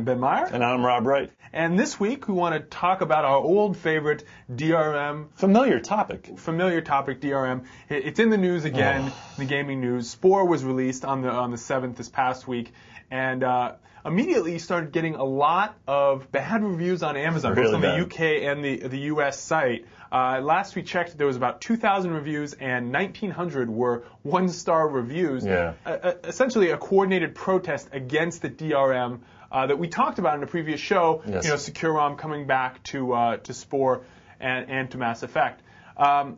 I'm Ben Meyer. And I'm Rob Wright. And this week we want to talk about our old favorite DRM. Familiar topic, DRM. It's in the news again, in the gaming news. Spore was released on the 7th this past week, and immediately started getting a lot of bad reviews on Amazon, both on the UK and the US site. Last we checked, there was about 2,000 reviews, and 1,900 were one-star reviews. Yeah. Essentially a coordinated protest against the DRM that we talked about in a previous show. Yes. You know, Secure ROM coming back to Spore and to Mass Effect.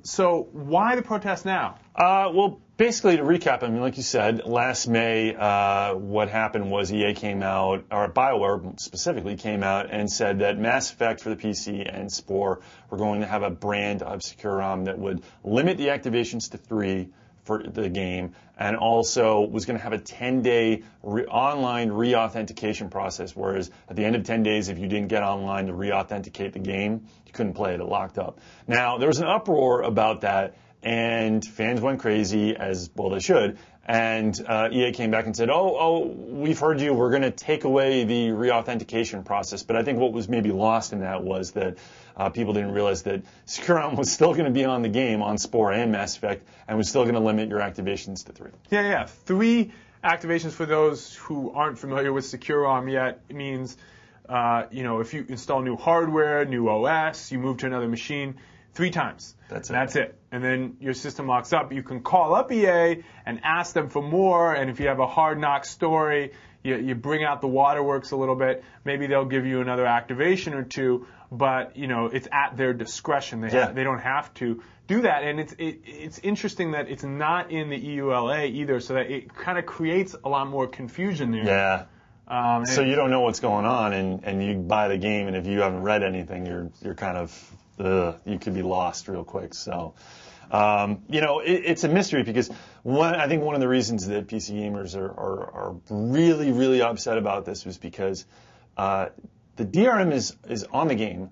So why the protest now? Well, basically to recap, I mean, like you said, last May, what happened was EA came out, or BioWare specifically came out and said that Mass Effect for the PC and Spore were going to have a brand of Secure ROM that would limit the activations to 3 for the game, and also was going to have a 10-day online re-authentication process, whereas at the end of 10 days, if you didn't get online to re-authenticate the game, you couldn't play it, it locked up. Now, there was an uproar about that, and fans went crazy, as well they should, and EA came back and said, oh, we've heard you, we're going to take away the re-authentication process. But I think what was maybe lost in that was that people didn't realize that Secure ROM was still going to be on the game, on Spore and Mass Effect, and was still going to limit your activations to 3. Yeah. 3 activations for those who aren't familiar with Secure ROM yet. It means, if you install new hardware, new OS, you move to another machine, 3 times. That's it. And then your system locks up. You can call up EA and ask them for more. And if you have a hard knock story, you bring out the waterworks a little bit. Maybe they'll give you another activation or 2. But it's at their discretion. They don't have to do that. And it's interesting that it's not in the EULA either, so that it kind of creates a lot more confusion there. Yeah. So you don't know what's going on, and you buy the game, and if you haven't read anything, you're kind of you could be lost real quick. So, it's a mystery because I think one of the reasons that PC gamers are really, really upset about this was because the DRM is on the game,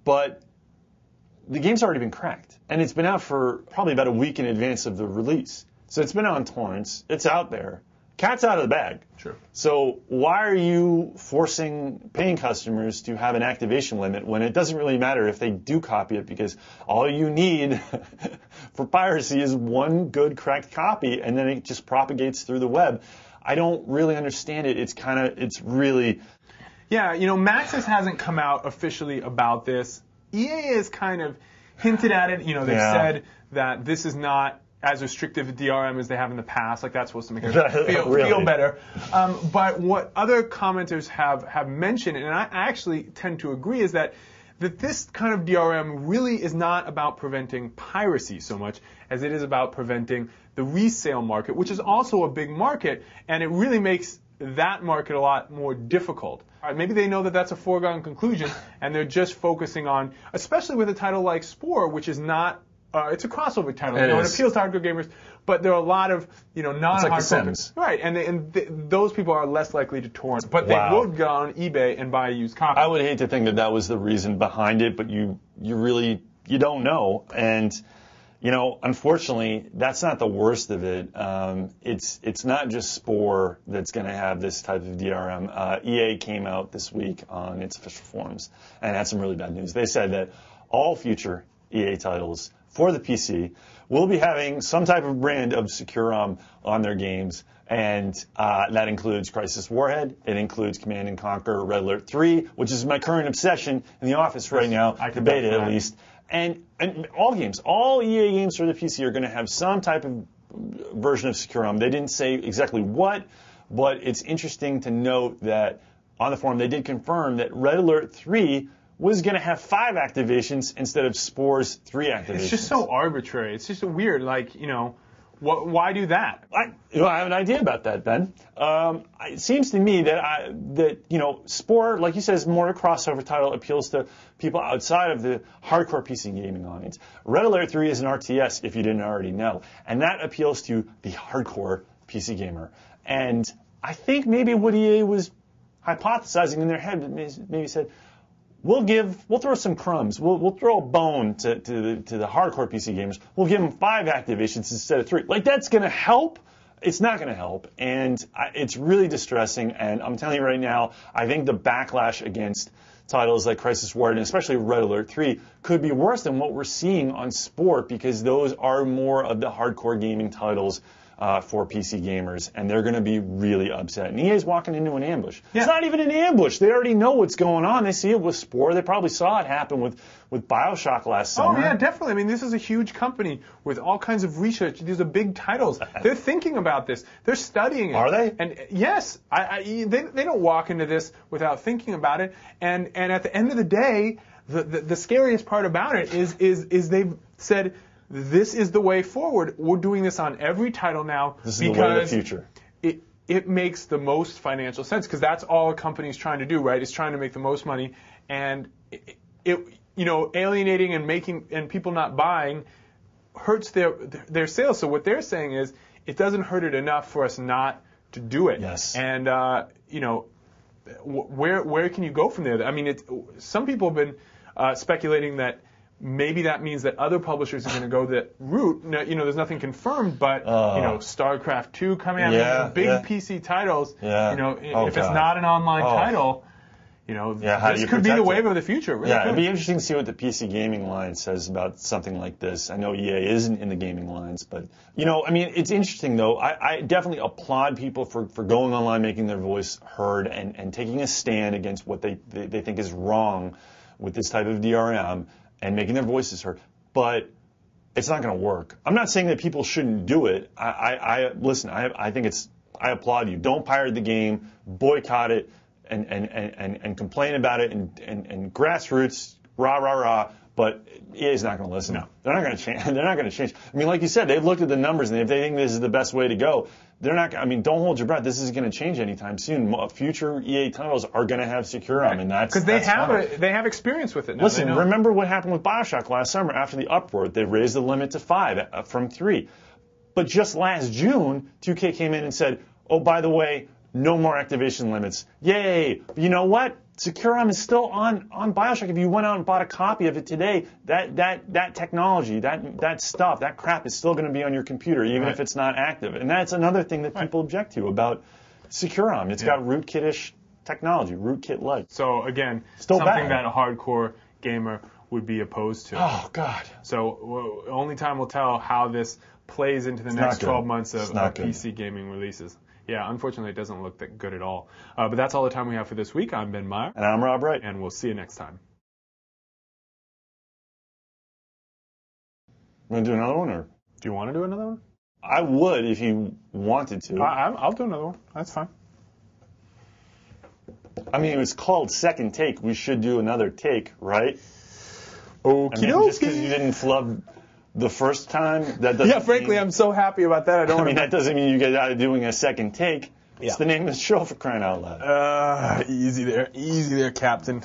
but the game's already been cracked, and it's been out for probably about a week in advance of the release. So it's been on torrents. It's out there. Cat's out of the bag. Sure. So why are you forcing paying customers to have an activation limit when it doesn't really matter if they do copy it, because all you need for piracy is one good cracked copy, and then it just propagates through the web? I don't really understand it. It's really... Yeah, Maxis hasn't come out officially about this. EA has kind of hinted at it. They've said that this is not as restrictive a DRM as they have in the past. Like, that's supposed to make it feel better. But what other commenters have mentioned, and I actually tend to agree, is that this kind of DRM really is not about preventing piracy so much as it is about preventing the resale market, which is also a big market, and it really makes that market a lot more difficult. All right, maybe they know that that's a foregone conclusion, and they're just focusing on, especially with a title like Spore, which is not, it's a crossover title. It appeals to hardcore gamers, but there are a lot of, non-hardcore. Right, and those people are less likely to torrent, but they would go on eBay and buy a used copy. I would hate to think that was the reason behind it, but you really don't know, and unfortunately, that's not the worst of it. It's not just Spore that's going to have this type of DRM. EA came out this week on its official forums and had some really bad news. They said that all future EA titles for the PC will be having some type of brand of Secure ROM on their games, and that includes Crisis Warhead. It includes Command & Conquer, Red Alert 3, which is my current obsession in the office right now, the beta at least. And all EA games for the PC are going to have some type of version of Secure ROM. They didn't say exactly what, but it's interesting to note that on the forum they did confirm that Red Alert 3 was going to have 5 activations instead of Spore's 3 activations. It's just so arbitrary. It's just weird. Why do that? I have an idea about that, Ben. It seems to me that Spore, like you said, is more a crossover title, appeals to people outside of the hardcore PC gaming audience. Red Alert 3 is an RTS, if you didn't already know, and that appeals to the hardcore PC gamer. And I think maybe what EA was hypothesizing in their head, maybe said, we'll throw some crumbs. We'll throw a bone to the hardcore PC gamers. We'll give them 5 activations instead of 3. Like, that's going to help It's not going to help, and it's really distressing. And I'm telling you right now, I think the backlash against titles like Crisis Warden, especially Red Alert 3, could be worse than what we're seeing on Sport, because those are more of the hardcore gaming titles for PC gamers, and they're going to be really upset. And EA's walking into an ambush. Yeah. It's not even an ambush. They already know what's going on. They see it with Spore. They probably saw it happen with BioShock last summer. Oh, yeah, definitely. I mean, this is a huge company with all kinds of research. These are big titles. They're thinking about this. They're studying it. Are they? And yes, they don't walk into this without thinking about it. And at the end of the day, the scariest part about it is they've said, this is the way forward. We're doing this on every title now. This is the way of the future. It makes the most financial sense, because that's all a company's trying to do, right? Is trying to make the most money, and alienating and people not buying hurts their sales. So what they're saying is, it doesn't hurt it enough for us not to do it. Yes. And where can you go from there? I mean, some people have been speculating that maybe that means that other publishers are going to go that route. There's nothing confirmed, but StarCraft 2 coming out, big PC titles. Yeah. If it's not an online title, this could be the wave of the future. Really it'd be interesting to see what the PC gaming line says about something like this. I know EA isn't in the gaming lines, but it's interesting though. I definitely applaud people for going online, making their voice heard, and taking a stand against what they think is wrong with this type of DRM. And making their voices heard, but it's not going to work. I'm not saying that people shouldn't do it. Listen. I think I applaud you. Don't pirate the game, boycott it, and complain about it, and grassroots, rah rah rah. But EA's not going to listen. No. They're not going to change. They're not going to change. I mean, like you said, they've looked at the numbers, and if they think this is the best way to go, they're not. I mean, don't hold your breath. This isn't going to change anytime soon. Future EA titles are going to have Securum, and that's because they have experience with it now. Listen, remember what happened with BioShock last summer after the uproar? They raised the limit to 5 from 3. But just last June, 2K came in and said, "Oh, by the way, no more activation limits. Yay!" But you know what? Securum is still on BioShock. If you went out and bought a copy of it today, that technology, that stuff, that crap is still going to be on your computer, even if it's not active. And that's another thing that people object to about Securum. It's got rootkit-ish technology, rootkit-like. So again, still something bad. that a hardcore gamer would be opposed to. Oh, God. So only time will tell how this plays into the next 12 months of PC gaming releases. Yeah, unfortunately, it doesn't look that good at all. But that's all the time we have for this week. I'm Ben Meyer. And I'm Rob Wright. And we'll see you next time. Want to do another one, or do you want to do another one? I would if you wanted to. I'll do another one. That's fine. I mean, it was called 2ndtake. We should do another take, right? Okie dokie. Just because you didn't flub the first time, that doesn't. Yeah, frankly, I'm so happy about that. That doesn't mean you get out of doing a second take. It's the name of the show, for crying out loud. Easy there, Captain.